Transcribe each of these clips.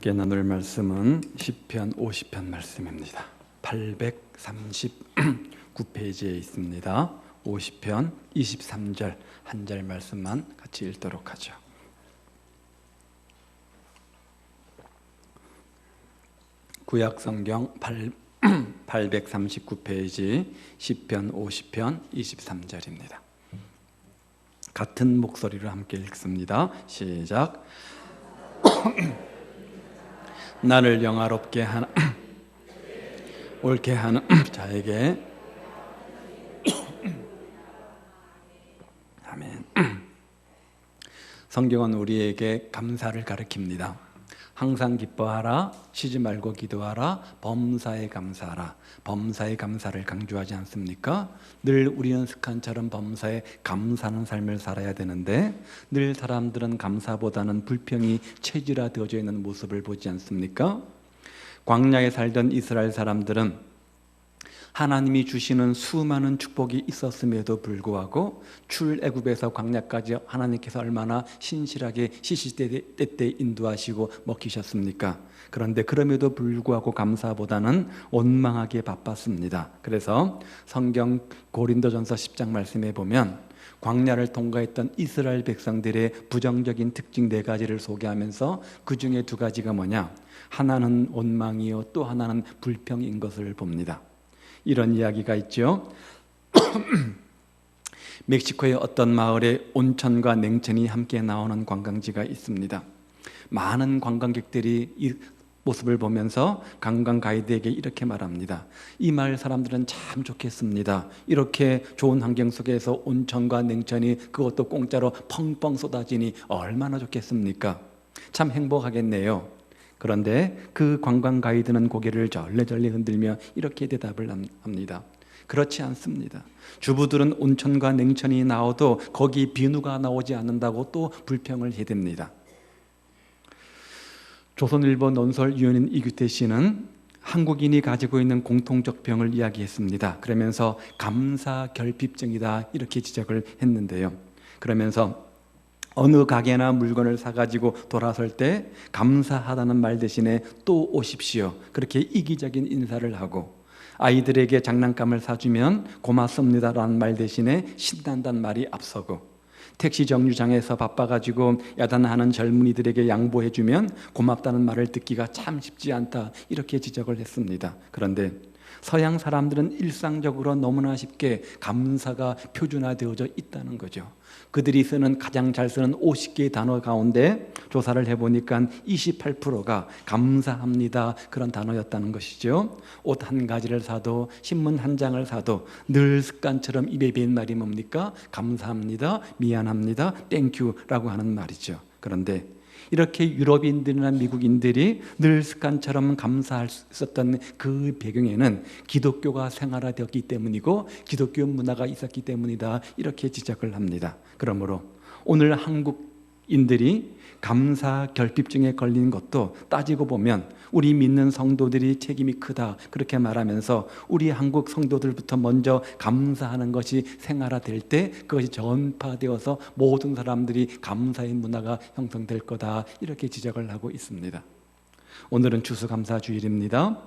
함께 나눌 말씀은 시편 50편 말씀입니다. 839페이지에 있습니다. 50편 23절 한 절 말씀만 같이 읽도록 하죠. 구약성경 839페이지 시편 50편 23절입니다. 같은 목소리로 함께 읽습니다. 시작. 나를 영화롭게 하는 옳게 하는 자에게 아멘. 성경은 우리에게 감사를 가르칩니다. 항상 기뻐하라, 쉬지 말고 기도하라, 범사에 감사하라. 범사에 감사를 강조하지 않습니까? 늘 우리는 습관처럼 범사에 감사하는 삶을 살아야 되는데 늘 사람들은 감사보다는 불평이 체질화되어져 있는 모습을 보지 않습니까? 광야에 살던 이스라엘 사람들은 하나님이 주시는 수많은 축복이 있었음에도 불구하고 출애굽에서 광야까지 하나님께서 얼마나 신실하게 시시때때 인도하시고 먹히셨습니까? 그런데 그럼에도 불구하고 감사보다는 원망하기에 바빴습니다. 그래서 성경 고린도전서 10장 말씀에 보면 광야를 통과했던 이스라엘 백성들의 부정적인 특징 4가지를 소개하면서 그 중에 2가지가 뭐냐? 하나는 원망이요 또 하나는 불평인 것을 봅니다. 이런 이야기가 있죠. 멕시코의 어떤 마을에 온천과 냉천이 함께 나오는 관광지가 있습니다. 많은 관광객들이 이 모습을 보면서 관광 가이드에게 이렇게 말합니다. 이 마을 사람들은 참 좋겠습니다. 이렇게 좋은 환경 속에서 온천과 냉천이 그것도 공짜로 펑펑 쏟아지니 얼마나 좋겠습니까? 참 행복하겠네요. 그런데 그 관광 가이드는 고개를 절레절레 흔들며 이렇게 대답을 합니다. 그렇지 않습니다. 주부들은 온천과 냉천이 나와도 거기 비누가 나오지 않는다고 또 불평을 해댑니다. 조선일보 논설 유연인 이규태 씨는 한국인이 가지고 있는 공통적 병을 이야기했습니다. 그러면서 감사 결핍증이다 이렇게 지적을 했는데요. 그러면서 어느 가게나 물건을 사가지고 돌아설 때 감사하다는 말 대신에 또 오십시오 그렇게 이기적인 인사를 하고 아이들에게 장난감을 사주면 고맙습니다라는 말 대신에 신난다는 말이 앞서고 택시 정류장에서 바빠가지고 야단하는 젊은이들에게 양보해주면 고맙다는 말을 듣기가 참 쉽지 않다 이렇게 지적을 했습니다. 그런데 서양 사람들은 일상적으로 너무나 쉽게 감사가 표준화되어져 있다는 거죠. 그들이 쓰는 가장 잘 쓰는 50개의 단어 가운데 조사를 해보니까 28%가 감사합니다 그런 단어였다는 것이죠. 옷 한 가지를 사도 신문 한 장을 사도 늘 습관처럼 입에 뱉는 말이 뭡니까? 감사합니다, 미안합니다, 땡큐라고 하는 말이죠. 그런데 이렇게 유럽인들이나 미국인들이 늘 습관처럼 감사할 수 있었던 그 배경에는 기독교가 생활화되었기 때문이고 기독교 문화가 있었기 때문이다 이렇게 지적을 합니다. 그러므로 오늘 한국인들이 감사 결핍증에 걸린 것도 따지고 보면 우리 믿는 성도들이 책임이 크다 그렇게 말하면서 우리 한국 성도들부터 먼저 감사하는 것이 생활화될 때 그것이 전파되어서 모든 사람들이 감사의 문화가 형성될 거다 이렇게 지적을 하고 있습니다. 오늘은 추수감사주일입니다.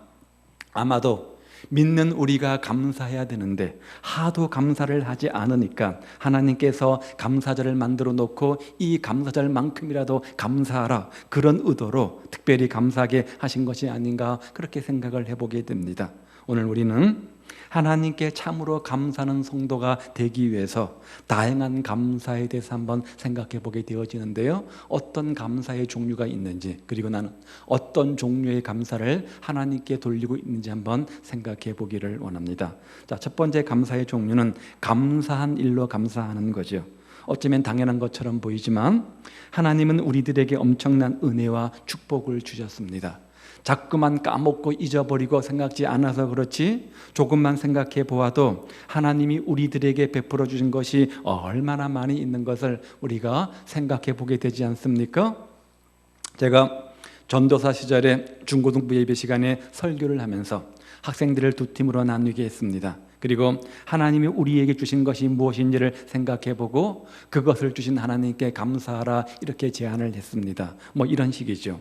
아마도 믿는 우리가 감사해야 되는데 하도 감사를 하지 않으니까 하나님께서 감사절을 만들어 놓고 이 감사절만큼이라도 감사하라 그런 의도로 특별히 감사하게 하신 것이 아닌가 그렇게 생각을 해보게 됩니다. 오늘 우리는 하나님께 참으로 감사하는 성도가 되기 위해서 다양한 감사에 대해서 한번 생각해 보게 되어지는데요. 어떤 감사의 종류가 있는지 그리고 나는 어떤 종류의 감사를 하나님께 돌리고 있는지 한번 생각해 보기를 원합니다. 자, 첫 번째 감사의 종류는 감사한 일로 감사하는 거죠. 어쩌면 당연한 것처럼 보이지만 하나님은 우리들에게 엄청난 은혜와 축복을 주셨습니다. 자꾸만 까먹고 잊어버리고 생각지 않아서 그렇지 조금만 생각해 보아도 하나님이 우리들에게 베풀어 주신 것이 얼마나 많이 있는 것을 우리가 생각해 보게 되지 않습니까? 제가 전도사 시절에 중고등부 예배 시간에 설교를 하면서 학생들을 2팀으로 나누게 했습니다. 그리고 하나님이 우리에게 주신 것이 무엇인지를 생각해 보고 그것을 주신 하나님께 감사하라 이렇게 제안을 했습니다. 이런 식이죠.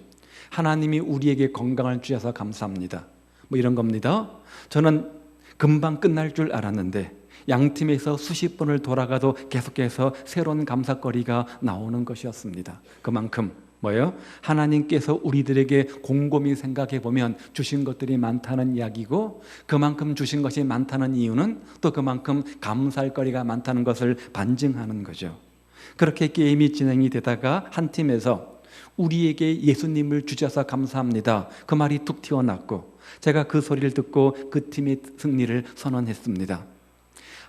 하나님이 우리에게 건강을 주셔서 감사합니다. 뭐 이런 겁니다. 저는 금방 끝날 줄 알았는데 양팀에서 수십 번을 돌아가도 계속해서 새로운 감사거리가 나오는 것이었습니다. 그만큼 뭐예요? 하나님께서 우리들에게 곰곰이 생각해 보면 주신 것들이 많다는 이야기고, 그만큼 주신 것이 많다는 이유는 또 그만큼 감사할 거리가 많다는 것을 반증하는 거죠. 그렇게 게임이 진행이 되다가 한 팀에서 우리에게 예수님을 주셔서 감사합니다, 그 말이 툭 튀어나왔고, 제가 그 소리를 듣고 그 팀의 승리를 선언했습니다.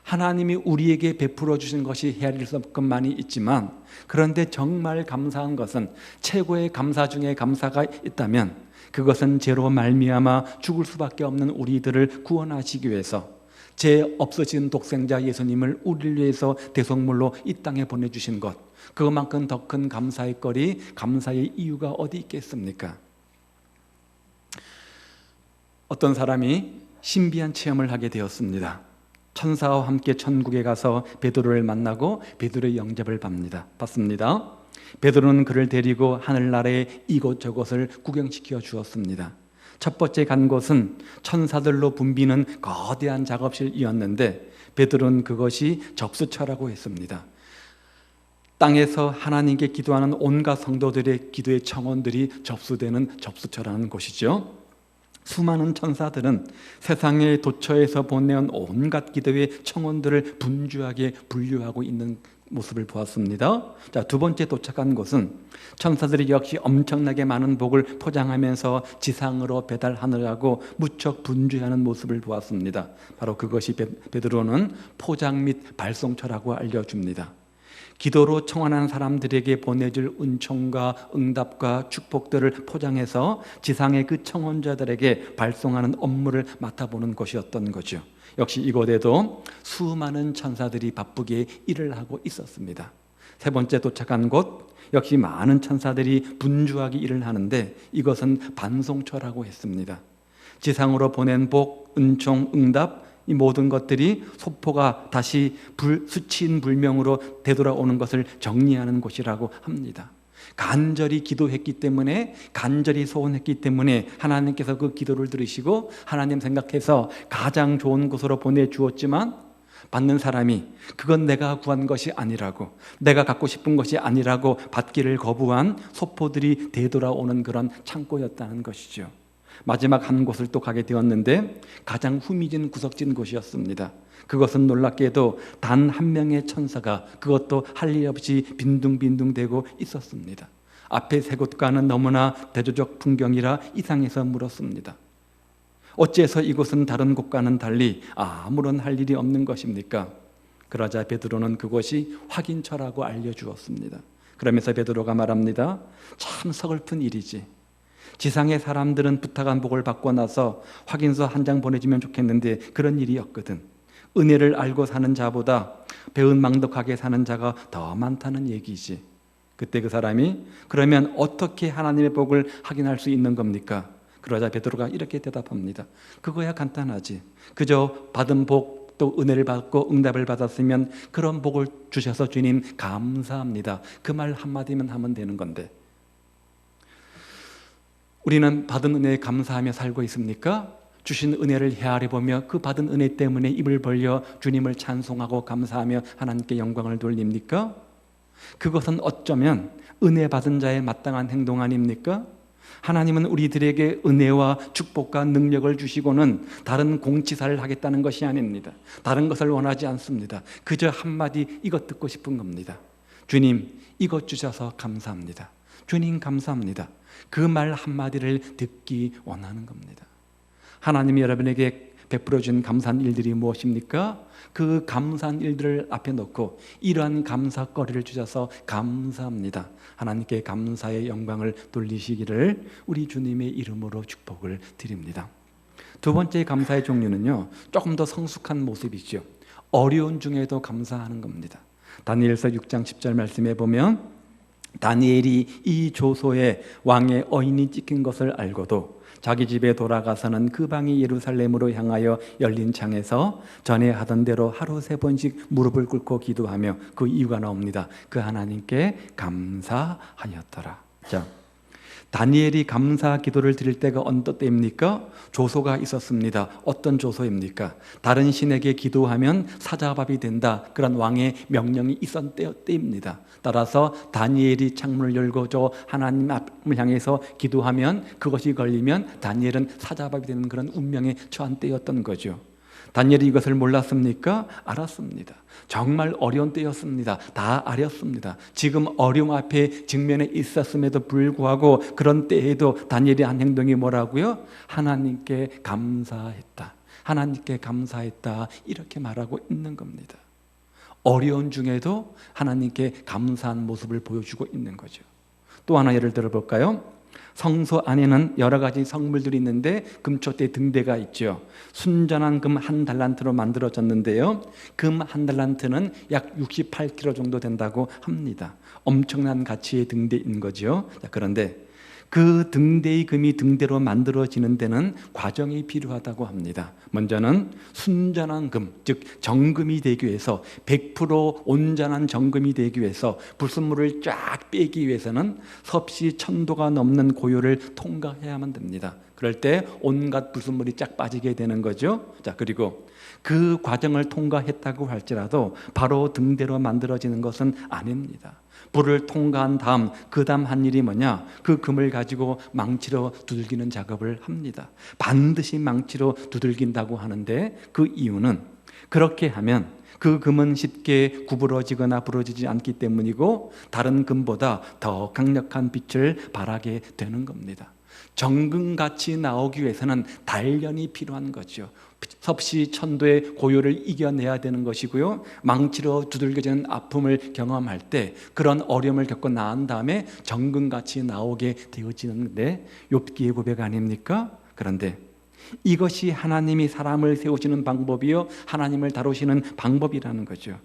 하나님이 우리에게 베풀어 주신 것이 헤아릴 수 없건 많이 있지만, 그런데 정말 감사한 것은, 최고의 감사 중에 감사가 있다면 그것은 죄로 말미암아 죽을 수밖에 없는 우리들을 구원하시기 위해서 죄 없으신 독생자 예수님을 우리를 위해서 대속물로 이 땅에 보내주신 것, 그것만큼 더 큰 감사의 거리, 감사의 이유가 어디 있겠습니까? 어떤 사람이 신비한 체험을 하게 되었습니다. 천사와 함께 천국에 가서 베드로를 만나고 베드로의 영접을 받습니다. 베드로는 그를 데리고 하늘나라의 이곳저곳을 구경시켜 주었습니다. 첫 번째 간 곳은 천사들로 붐비는 거대한 작업실이었는데, 베드로는 그것이 접수처라고 했습니다. 땅에서 하나님께 기도하는 온갖 성도들의 기도의 청원들이 접수되는 접수처라는 곳이죠. 수많은 천사들은 세상의 도처에서 보내온 온갖 기도의 청원들을 분주하게 분류하고 있는 모습을 보았습니다. 자, 두 번째 도착한 곳은 천사들이 역시 엄청나게 많은 복을 포장하면서 지상으로 배달하느라고 무척 분주해하는 모습을 보았습니다. 바로 그것이 베드로는 포장 및 발송처라고 알려줍니다. 기도로 청원한 사람들에게 보내줄 은총과 응답과 축복들을 포장해서 지상의 그 청원자들에게 발송하는 업무를 맡아보는 곳이었던 거죠. 역시 이곳에도 수많은 천사들이 바쁘게 일을 하고 있었습니다. 세 번째 도착한 곳, 역시 많은 천사들이 분주하게 일을 하는데, 이것은 반송처라고 했습니다. 지상으로 보낸 복, 은총, 응답, 이 모든 것들이 소포가 다시 수치인 불명으로 되돌아오는 것을 정리하는 곳이라고 합니다. 간절히 기도했기 때문에, 간절히 소원했기 때문에 하나님께서 그 기도를 들으시고 하나님 생각해서 가장 좋은 곳으로 보내주었지만, 받는 사람이 그건 내가 구한 것이 아니라고, 내가 갖고 싶은 것이 아니라고 받기를 거부한 소포들이 되돌아오는 그런 창고였다는 것이죠. 마지막 한 곳을 또 가게 되었는데, 가장 후미진 구석진 곳이었습니다. 그것은 놀랍게도 단 한 명의 천사가, 그것도 할 일 없이 빈둥빈둥대고 있었습니다. 앞에 세 곳과는 너무나 대조적 풍경이라 이상해서 물었습니다. 어째서 이곳은 다른 곳과는 달리 아무런 할 일이 없는 것입니까? 그러자 베드로는 그것이 확인처라고 알려주었습니다. 그러면서 베드로가 말합니다. 참 서글픈 일이지. 지상의 사람들은 부탁한 복을 받고 나서 확인서 한 장 보내주면 좋겠는데 그런 일이 없거든. 은혜를 알고 사는 자보다 배은망덕하게 사는 자가 더 많다는 얘기지. 그때 그 사람이 그러면 어떻게 하나님의 복을 확인할 수 있는 겁니까? 그러자 베드로가 이렇게 대답합니다. 그거야 간단하지. 그저 받은 복, 또 은혜를 받고 응답을 받았으면 그런 복을 주셔서 주님 감사합니다, 그 말 한마디만 하면 되는 건데, 우리는 받은 은혜에 감사하며 살고 있습니까? 주신 은혜를 헤아려 보며 그 받은 은혜 때문에 입을 벌려 주님을 찬송하고 감사하며 하나님께 영광을 돌립니까? 그것은 어쩌면 은혜 받은 자의 마땅한 행동 아닙니까? 하나님은 우리들에게 은혜와 축복과 능력을 주시고는 다른 공치사를 하겠다는 것이 아닙니다. 다른 것을 원하지 않습니다. 그저 한마디 이것 듣고 싶은 겁니다. 주님, 이것 주셔서 감사합니다. 주님 감사합니다. 그 말 한마디를 듣기 원하는 겁니다. 하나님이 여러분에게 베풀어 준 감사한 일들이 무엇입니까? 그 감사한 일들을 앞에 놓고 이러한 감사거리를 주셔서 감사합니다, 하나님께 감사의 영광을 돌리시기를 우리 주님의 이름으로 축복을 드립니다. 두 번째 감사의 종류는요, 조금 더 성숙한 모습이죠. 어려운 중에도 감사하는 겁니다. 다니엘서 6장 10절 말씀에 보면, 다니엘이 이 조소에 왕의 어인이 찍힌 것을 알고도 자기 집에 돌아가서는 그 방이 예루살렘으로 향하여 열린 창에서 전에 하던 대로 하루 3번씩 무릎을 꿇고 기도하며, 그 이유가 나옵니다. 그 하나님께 감사하였더라. 자, 다니엘이 감사 기도를 드릴 때가 어떤 때입니까? 조소가 있었습니다. 어떤 조소입니까? 다른 신에게 기도하면 사자밥이 된다. 그런 왕의 명령이 있었던 때입니다. 따라서 다니엘이 창문을 열고 저 하나님 앞을 향해서 기도하면 그것이 걸리면 다니엘은 사자밥이 되는 그런 운명에 처한 때였던 거죠. 다니엘이 이것을 몰랐습니까? 알았습니다. 정말 어려운 때였습니다. 다 알았습니다. 지금 어려움 앞에 직면해 있었음에도 불구하고 그런 때에도 다니엘이 한 행동이 뭐라고요? 하나님께 감사했다. 하나님께 감사했다. 이렇게 말하고 있는 겁니다. 어려운 중에도 하나님께 감사한 모습을 보여주고 있는 거죠. 또 하나 예를 들어 볼까요? 성소 안에는 여러 가지 성물들이 있는데 금초대 등대가 있죠. 순전한 금 1달란트로 만들어졌는데요. 금 1달란트는 약 68kg 정도 된다고 합니다. 엄청난 가치의 등대인 거죠. 그런데 그 등대의 금이 등대로 만들어지는 데는 과정이 필요하다고 합니다. 먼저는 순전한 금, 즉 정금이 되기 위해서 100% 온전한 정금이 되기 위해서 불순물을 쫙 빼기 위해서는 섭씨 1000도가 넘는 고요를 통과해야만 됩니다. 그럴 때 온갖 불순물이 쫙 빠지게 되는 거죠. 자, 그리고 그 과정을 통과했다고 할지라도 바로 등대로 만들어지는 것은 아닙니다. 불을 통과한 다음 그 다음 한 일이 뭐냐? 그 금을 가지고 망치로 두들기는 작업을 합니다. 반드시 망치로 두들긴다고 하는데 그 이유는 그렇게 하면 그 금은 쉽게 구부러지거나 부러지지 않기 때문이고 다른 금보다 더 강력한 빛을 발하게 되는 겁니다. 정금같이 나오기 위해서는 단련이 필요한 거죠. 섭씨 1000도의 고요를 이겨내야 되는 것이고요. 망치로 두들겨지는 아픔을 경험할 때 그런 어려움을 겪고 나은 다음에 정금같이 나오게 되어지는데 욥기의 고백 아닙니까? 그런데 이것이 하나님이 사람을 세우시는 방법이요 하나님을 다루시는 방법이라는 거죠.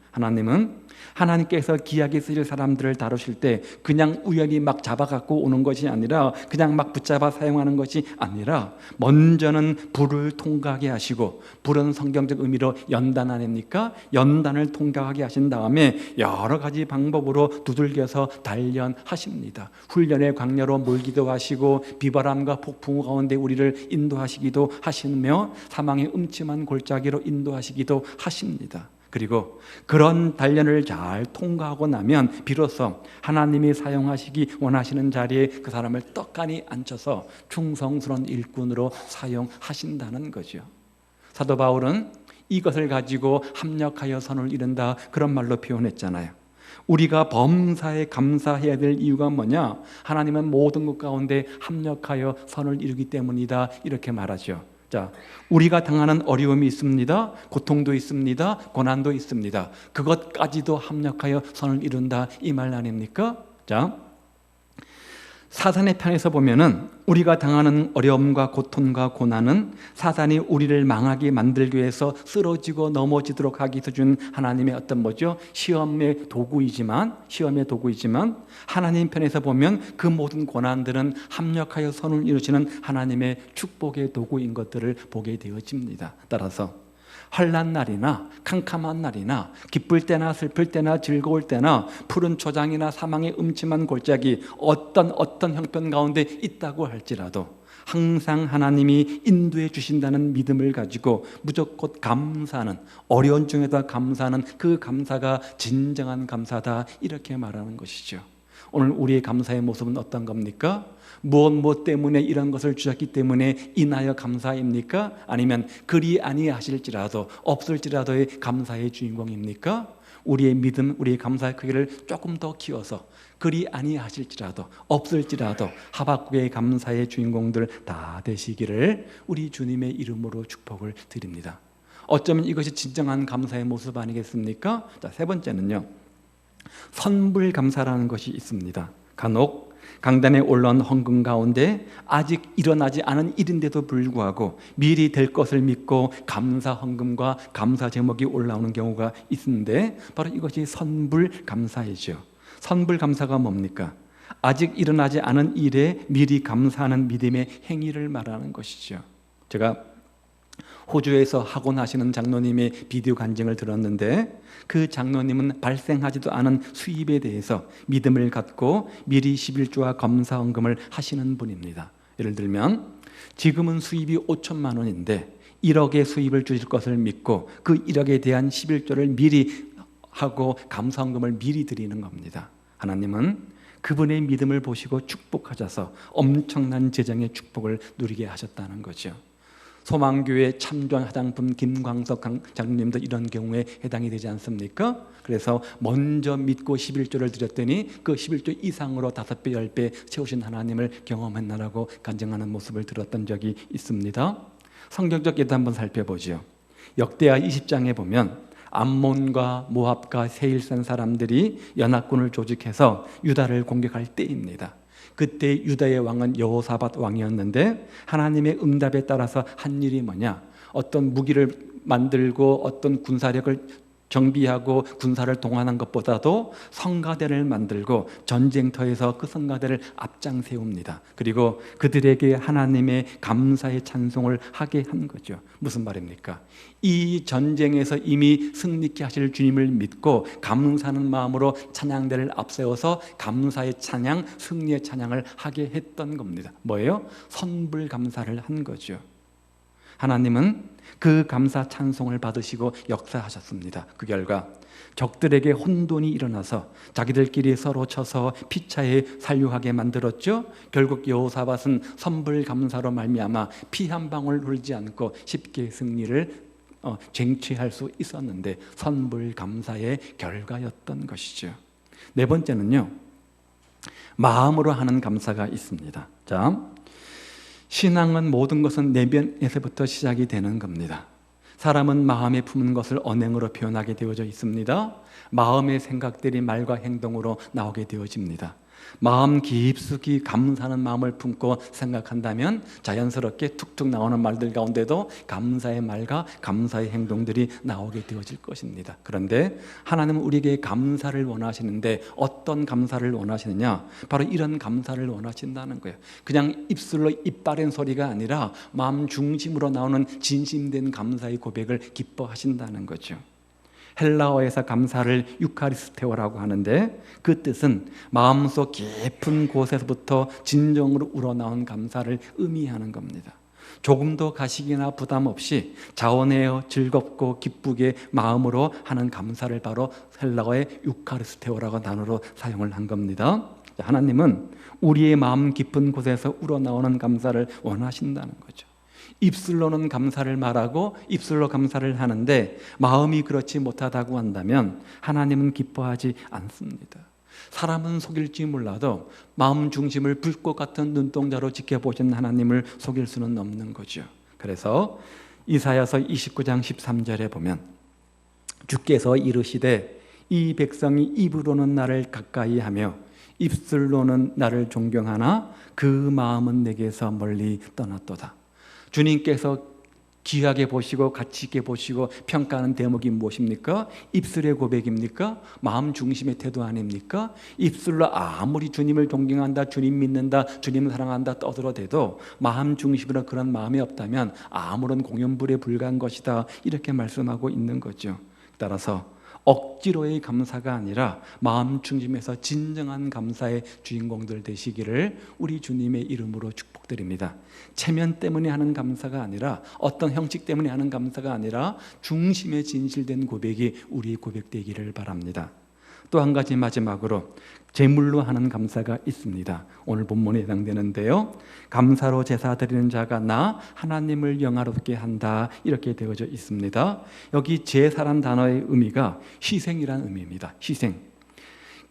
하나님께서 귀하게 쓰실 사람들을 다루실 때 그냥 우연히 막 잡아갖고 오는 것이 아니라 그냥 막 붙잡아 사용하는 것이 아니라 먼저는 불을 통과하게 하시고 불은 성경적 의미로 연단 아닙니까? 연단을 통과하게 하신 다음에 여러 가지 방법으로 두들겨서 단련하십니다. 훈련의 광야로 몰기도 하시고 비바람과 폭풍 가운데 우리를 인도하시기도 하시며 사망의 음침한 골짜기로 인도하시기도 하십니다. 그리고 그런 단련을 잘 통과하고 나면 비로소 하나님이 사용하시기 원하시는 자리에 그 사람을 떡하니 앉혀서 충성스러운 일꾼으로 사용하신다는 거죠. 사도 바울은 이것을 가지고 합력하여 선을 이룬다 그런 말로 표현했잖아요. 우리가 범사에 감사해야 될 이유가 뭐냐? 하나님은 모든 것 가운데 합력하여 선을 이루기 때문이다 이렇게 말하죠. 자, 우리가 당하는 어려움이 있습니다. 고통도 있습니다. 고난도 있습니다. 그것까지도 합력하여 선을 이룬다 이 말 아닙니까? 자, 사단의 편에서 보면은 우리가 당하는 어려움과 고통과 고난은 사단이 우리를 망하게 만들기 위해서 쓰러지고 넘어지도록 하기 위해서 준 하나님의 어떤 뭐죠? 시험의 도구이지만 하나님 편에서 보면 그 모든 고난들은 합력하여 선을 이루시는 하나님의 축복의 도구인 것들을 보게 되어집니다. 따라서 환난 날이나 캄캄한 날이나 기쁠 때나 슬플 때나 즐거울 때나 푸른 초장이나 사망의 음침한 골짜기 어떤 형편 가운데 있다고 할지라도 항상 하나님이 인도해 주신다는 믿음을 가지고 무조건 감사하는, 어려운 중에도 감사하는 그 감사가 진정한 감사다 이렇게 말하는 것이죠. 오늘 우리의 감사의 모습은 어떤 겁니까? 무엇 때문에 이런 것을 주셨기 때문에 인하여 감사입니까? 아니면 그리 아니하실지라도 없을지라도의 감사의 주인공입니까? 우리의 믿음, 우리의 감사의 크기를 조금 더 키워서 그리 아니하실지라도 없을지라도 하박국의 감사의 주인공들 다 되시기를 우리 주님의 이름으로 축복을 드립니다. 어쩌면 이것이 진정한 감사의 모습 아니겠습니까? 자, 세 번째는요, 선불감사라는 것이 있습니다. 간혹 강단에 올라온 헌금 가운데 아직 일어나지 않은 일인데도 불구하고 미리 될 것을 믿고 감사 헌금과 감사 제목이 올라오는 경우가 있는데 바로 이것이 선불감사이죠. 선불감사가 뭡니까? 아직 일어나지 않은 일에 미리 감사하는 믿음의 행위를 말하는 것이죠. 제가 호주에서 학원하시는 장로님의 비디오 간증을 들었는데 그 장로님은 발생하지도 않은 수입에 대해서 믿음을 갖고 미리 11조와 검사헌금을 하시는 분입니다. 예를 들면 지금은 수입이 5천만 원인데 1억의 수입을 주실 것을 믿고 그 1억에 대한 11조를 미리 하고 감사헌금을 미리 드리는 겁니다. 하나님은 그분의 믿음을 보시고 축복하셔서 엄청난 재정의 축복을 누리게 하셨다는 거죠. 소망교회 참전 화장품 김광석 장로님도 이런 경우에 해당이 되지 않습니까? 그래서 먼저 믿고 11조를 드렸더니 그 11조 이상으로 5배, 10배 채우신 하나님을 경험했나라고 간증하는 모습을 들었던 적이 있습니다. 성경적 예도 한번 살펴보죠. 역대하 20장에 보면 암몬과 모압과 세일산 사람들이 연합군을 조직해서 유다를 공격할 때입니다. 그때 유다의 왕은 여호사밧 왕이었는데 하나님의 응답에 따라서 한 일이 뭐냐? 어떤 무기를 만들고 어떤 군사력을 정비하고 군사를 동원한 것보다도 성가대를 만들고 전쟁터에서 그 성가대를 앞장 세웁니다. 그리고 그들에게 하나님의 감사의 찬송을 하게 한 거죠. 무슨 말입니까? 이 전쟁에서 이미 승리케 하실 주님을 믿고 감사하는 마음으로 찬양대를 앞세워서 감사의 찬양, 승리의 찬양을 하게 했던 겁니다. 뭐예요? 선불 감사를 한 거죠. 하나님은 그 감사 찬송을 받으시고 역사하셨습니다. 그 결과 적들에게 혼돈이 일어나서 자기들끼리 서로 쳐서 피차에 살육하게 만들었죠. 결국 여호사밧은 선불 감사로 말미암아 피 한 방울 흘리지 않고 쉽게 승리를 쟁취할 수 있었는데 선불 감사의 결과였던 것이죠. 네 번째는요, 마음으로 하는 감사가 있습니다. 자, 신앙은 모든 것은 내면에서부터 시작이 되는 겁니다. 사람은 마음에 품은 것을 언행으로 표현하게 되어져 있습니다. 마음의 생각들이 말과 행동으로 나오게 되어집니다. 마음 깊숙이 감사하는 마음을 품고 생각한다면 자연스럽게 툭툭 나오는 말들 가운데도 감사의 말과 감사의 행동들이 나오게 되어질 것입니다. 그런데 하나님은 우리에게 감사를 원하시는데 어떤 감사를 원하시느냐? 바로 이런 감사를 원하신다는 거예요. 그냥 입술로 입바른 소리가 아니라 마음 중심으로 나오는 진심된 감사의 고백을 기뻐하신다는 거죠. 헬라어에서 감사를 유카리스테오라고 하는데 그 뜻은 마음속 깊은 곳에서부터 진정으로 우러나온 감사를 의미하는 겁니다. 조금도 가식이나 부담 없이 자원해요 즐겁고 기쁘게 마음으로 하는 감사를 바로 헬라어의 유카리스테오라고 단어로 사용을 한 겁니다. 하나님은 우리의 마음 깊은 곳에서 우러나오는 감사를 원하신다는 거죠. 입술로는 감사를 말하고 입술로 감사를 하는데 마음이 그렇지 못하다고 한다면 하나님은 기뻐하지 않습니다. 사람은 속일지 몰라도 마음 중심을 불꽃 같은 눈동자로 지켜보신 하나님을 속일 수는 없는 거죠. 그래서 이사야서 29장 13절에 보면 주께서 이르시되 이 백성이 입으로는 나를 가까이 하며 입술로는 나를 존경하나 그 마음은 내게서 멀리 떠났도다. 주님께서 귀하게 보시고 가치 있게 보시고 평가하는 대목이 무엇입니까? 입술의 고백입니까? 마음 중심의 태도 아닙니까? 입술로 아무리 주님을 존경한다, 주님 믿는다, 주님 사랑한다 떠들어대도 마음 중심으로 그런 마음이 없다면 아무런 공연불에 불과한 것이다, 이렇게 말씀하고 있는 거죠. 따라서 억지로의 감사가 아니라 마음 중심에서 진정한 감사의 주인공들 되시기를 우리 주님의 이름으로 축복드립니다. 체면 때문에 하는 감사가 아니라 어떤 형식 때문에 하는 감사가 아니라 중심에 진실된 고백이 우리의 고백되기를 바랍니다. 또 한 가지 마지막으로 제물로 하는 감사가 있습니다. 오늘 본문에 해당되는데요, 감사로 제사 드리는 자가 나 하나님을 영화롭게 한다, 이렇게 되어져 있습니다. 여기 제사란 단어의 의미가 희생이라는 의미입니다. 희생.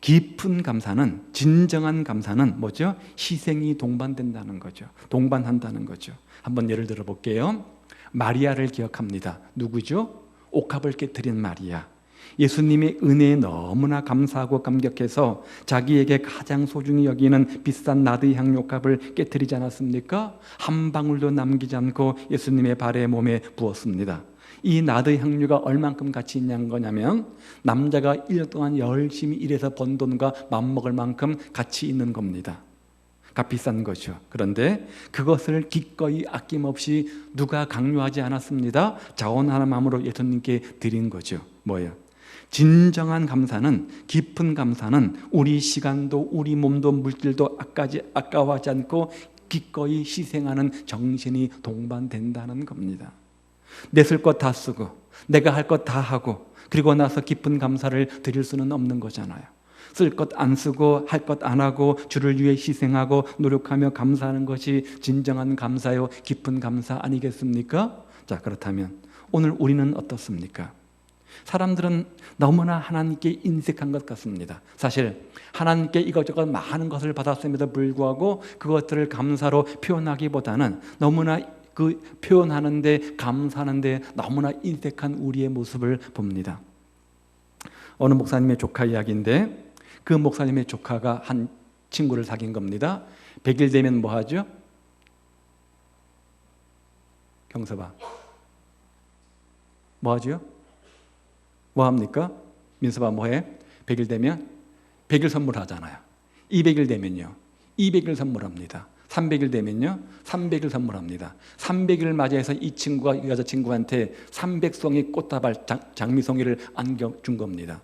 깊은 감사는, 진정한 감사는 뭐죠? 희생이 동반된다는 거죠. 동반한다는 거죠. 한번 예를 들어 볼게요. 마리아를 기억합니다. 누구죠? 옥합을 깨뜨린 마리아. 예수님의 은혜에 너무나 감사하고 감격해서 자기에게 가장 소중히 여기는 비싼 나드 향료값을 깨뜨리지 않았습니까? 한 방울도 남기지 않고 예수님의 발에 몸에 부었습니다. 이 나드 향료가 얼만큼 가치 있는 거냐면 남자가 1년 동안 열심히 일해서 번 돈과 맞먹을 만큼 가치 있는 겁니다. 값비싼 거죠. 그런데 그것을 기꺼이 아낌없이 누가 강요하지 않았습니다. 자원 하나만으로 예수님께 드린 거죠. 뭐예요? 진정한 감사는, 깊은 감사는 우리 시간도 우리 몸도 물질도 아까워하지 않고 기꺼이 희생하는 정신이 동반된다는 겁니다. 내 쓸 것 다 쓰고 내가 할 것 다 하고 그리고 나서 깊은 감사를 드릴 수는 없는 거잖아요. 쓸 것 안 쓰고 할 것 안 하고 주를 위해 희생하고 노력하며 감사하는 것이 진정한 감사요, 깊은 감사 아니겠습니까? 자, 그렇다면 오늘 우리는 어떻습니까? 사람들은 너무나 하나님께 인색한 것 같습니다. 사실 하나님께 이것저것 많은 것을 받았음에도 불구하고 그것들을 감사로 표현하기보다는 너무나 그 표현하는데, 감사하는데 너무나 인색한 우리의 모습을 봅니다. 어느 목사님의 조카 이야기인데, 그 목사님의 조카가 한 친구를 사귄 겁니다. 100일 되면 뭐 하죠? 경서봐, 뭐 하죠? 뭐 합니까? 민서봐, 뭐 해? 100일 되면 100일 선물하잖아요. 200일 되면요 200일 선물합니다. 300일 되면요 300일 선물합니다. 300일을 맞이해서 이 친구가 여자친구한테 300송이 꽃다발 장미송이를 안겨준 겁니다.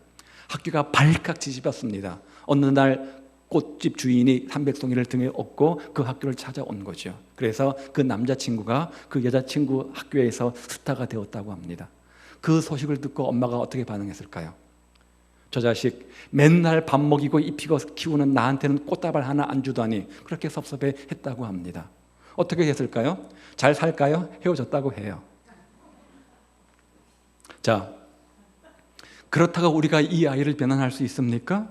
학교가 발칵 뒤집었습니다. 어느 날 꽃집 주인이 300송이를 등에 업고 그 학교를 찾아온 거죠. 그래서 그 남자친구가 그 여자친구 학교에서 스타가 되었다고 합니다. 그 소식을 듣고 엄마가 어떻게 반응했을까요? 저 자식 맨날 밥 먹이고 입히고 키우는 나한테는 꽃다발 하나 안 주다니, 그렇게 섭섭해했다고 합니다. 어떻게 했을까요? 잘 살까요? 헤어졌다고 해요. 자, 그렇다고 우리가 이 아이를 변환할 수 있습니까?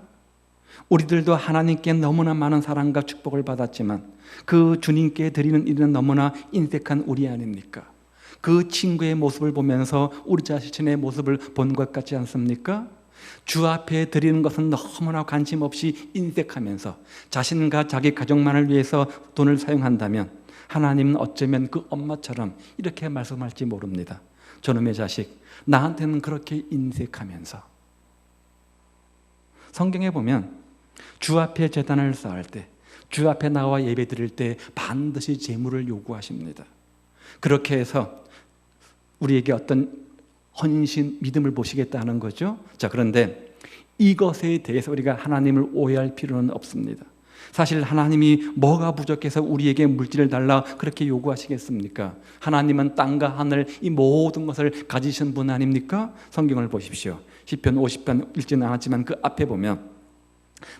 우리들도 하나님께 너무나 많은 사랑과 축복을 받았지만 그 주님께 드리는 일은 너무나 인색한 우리 아닙니까? 그 친구의 모습을 보면서 우리 자신의 모습을 본 것 같지 않습니까? 주 앞에 드리는 것은 너무나 관심 없이 인색하면서 자신과 자기 가족만을 위해서 돈을 사용한다면 하나님은 어쩌면 그 엄마처럼 이렇게 말씀할지 모릅니다. 저놈의 자식, 나한테는 그렇게 인색하면서. 성경에 보면 주 앞에 제단을 쌓을 때, 주 앞에 나와 예배 드릴 때 반드시 제물을 요구하십니다. 그렇게 해서 우리에게 어떤 헌신, 믿음을 보시겠다는 거죠. 자, 그런데 이것에 대해서 우리가 하나님을 오해할 필요는 없습니다. 사실 하나님이 뭐가 부족해서 우리에게 물질을 달라 그렇게 요구하시겠습니까? 하나님은 땅과 하늘 이 모든 것을 가지신 분 아닙니까? 성경을 보십시오. 시편 50편 읽지는 않았지만 그 앞에 보면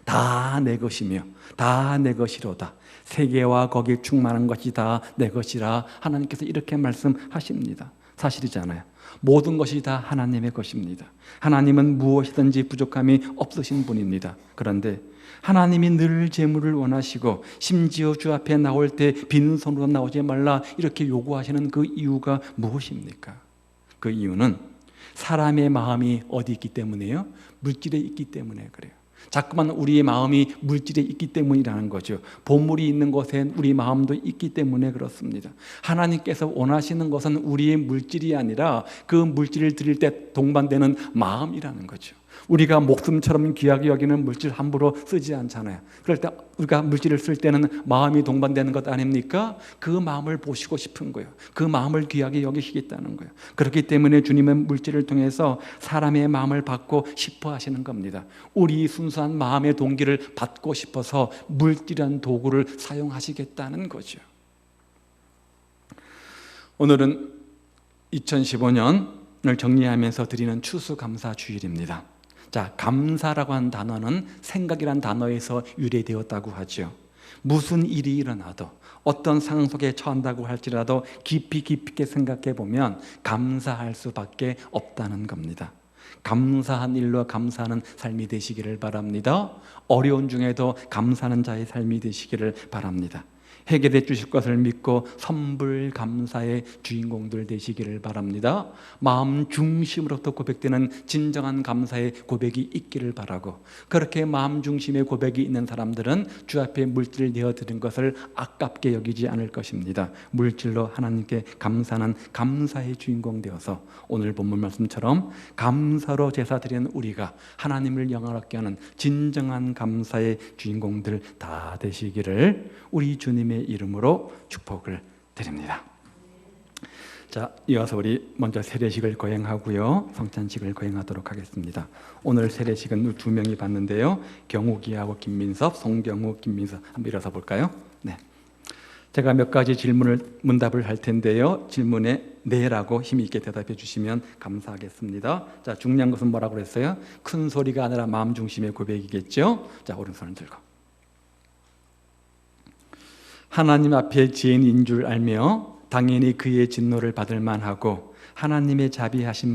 다 내 것이며 다 내 것이로다. 세계와 거기에 충만한 것이 다 내 것이라 하나님께서 이렇게 말씀하십니다. 사실이잖아요. 모든 것이 다 하나님의 것입니다. 하나님은 무엇이든지 부족함이 없으신 분입니다. 그런데 하나님이 늘 재물을 원하시고 심지어 주 앞에 나올 때 빈손으로 나오지 말라 이렇게 요구하시는 그 이유가 무엇입니까? 그 이유는 사람의 마음이 어디 있기 때문에요? 물질에 있기 때문에 그래요. 자꾸만 우리의 마음이 물질에 있기 때문이라는 거죠. 보물이 있는 곳에 우리 마음도 있기 때문에 그렇습니다. 하나님께서 원하시는 것은 우리의 물질이 아니라 그 물질을 드릴 때 동반되는 마음이라는 거죠. 우리가 목숨처럼 귀하게 여기는 물질 함부로 쓰지 않잖아요. 그럴 때 우리가 물질을 쓸 때는 마음이 동반되는 것 아닙니까? 그 마음을 보시고 싶은 거예요. 그 마음을 귀하게 여기시겠다는 거예요. 그렇기 때문에 주님은 물질을 통해서 사람의 마음을 받고 싶어 하시는 겁니다. 우리 순수한 마음의 동기를 받고 싶어서 물질이란 도구를 사용하시겠다는 거죠. 오늘은 2015년을 정리하면서 드리는 추수감사주일입니다. 자, 감사라고 하는 단어는 생각이란 단어에서 유래되었다고 하죠. 무슨 일이 일어나도 어떤 상황 속에 처한다고 할지라도 깊이 있게 생각해 보면 감사할 수밖에 없다는 겁니다. 감사한 일로 감사하는 삶이 되시기를 바랍니다. 어려운 중에도 감사하는 자의 삶이 되시기를 바랍니다. 해결해 주실 것을 믿고 선불 감사의 주인공들 되시기를 바랍니다. 마음 중심으로부터 고백되는 진정한 감사의 고백이 있기를 바라고, 그렇게 마음 중심의 고백이 있는 사람들은 주 앞에 물질을 내어드린 것을 아깝게 여기지 않을 것입니다. 물질로 하나님께 감사하는 감사의 주인공 되어서 오늘 본문 말씀처럼 감사로 제사 드리는 우리가 하나님을 영화롭게 하는 진정한 감사의 주인공들 다 되시기를 우리 주님의 이름으로 축복을 드립니다. 자, 이어서 우리 먼저 세례식을 거행하고요, 성찬식을 거행하도록 하겠습니다. 오늘 세례식은 두 명이 받는데요, 경욱이하고 김민섭, 송경욱, 김민섭. 한번 일어서 볼까요? 네. 제가 몇 가지 문답을 할 텐데요, 질문에 네라고 힘 있게 대답해 주시면 감사하겠습니다. 자, 중요한 것은 뭐라고 그랬어요? 큰 소리가 아니라 마음 중심의 고백이겠죠? 자, 오른손을 들고. 하나님 앞에 죄인인 줄 알며 당연히 그의 진노를 받을 만하고 하나님의 자비하신